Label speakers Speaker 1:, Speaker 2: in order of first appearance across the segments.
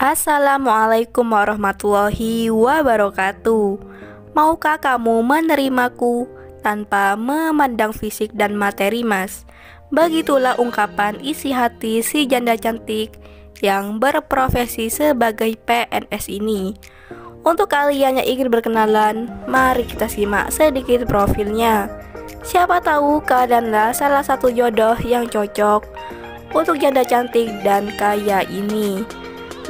Speaker 1: Assalamualaikum warahmatullahi wabarakatuh. Maukah kamu menerimaku tanpa memandang fisik dan materi, Mas? Begitulah ungkapan isi hati si janda cantik yang berprofesi sebagai PNS ini. Untuk kalian yang ingin berkenalan, mari kita simak sedikit profilnya. Siapa tahu kalianlah salah satu jodoh yang cocok untuk janda cantik dan kaya ini.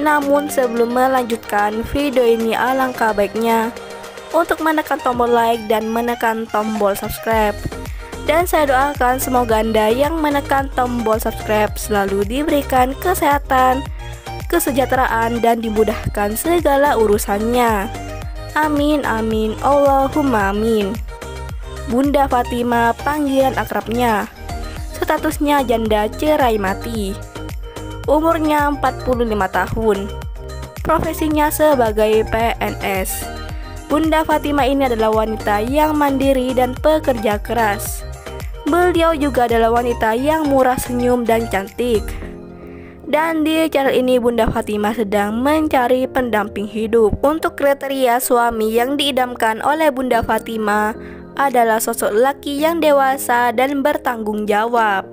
Speaker 1: Namun sebelum melanjutkan video ini, alangkah baiknya untuk menekan tombol like dan menekan tombol subscribe. Dan saya doakan semoga Anda yang menekan tombol subscribe selalu diberikan kesehatan, kesejahteraan, dan dimudahkan segala urusannya. Amin amin Allahumma amin. Bunda Fatimah panggilan akrabnya. Statusnya janda cerai mati. Umurnya 45 tahun. Profesinya sebagai PNS. Bunda Fatimah ini adalah wanita yang mandiri dan pekerja keras. Beliau juga adalah wanita yang murah senyum dan cantik. Dan di channel ini Bunda Fatimah sedang mencari pendamping hidup. Untuk kriteria suami yang diidamkan oleh Bunda Fatimah adalah sosok laki yang dewasa dan bertanggung jawab.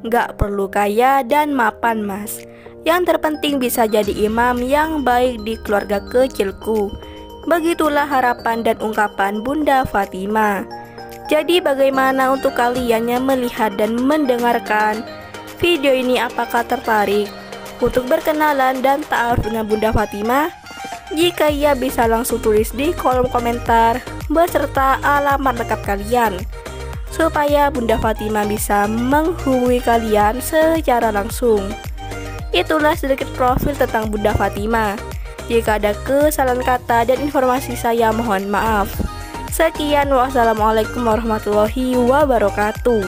Speaker 1: Gak perlu kaya dan mapan, Mas. Yang terpenting bisa jadi imam yang baik di keluarga kecilku. Begitulah harapan dan ungkapan Bunda Fatimah. Jadi bagaimana untuk kalian yang melihat dan mendengarkan video ini? Apakah tertarik untuk berkenalan dan ta'aruf dengan Bunda Fatimah? Jika iya, bisa langsung tulis di kolom komentar beserta alamat lengkap kalian, supaya Bunda Fatimah bisa menghubungi kalian secara langsung. Itulah sedikit profil tentang Bunda Fatimah. Jika ada kesalahan kata dan informasi, saya mohon maaf. Sekian, wassalamualaikum warahmatullahi wabarakatuh.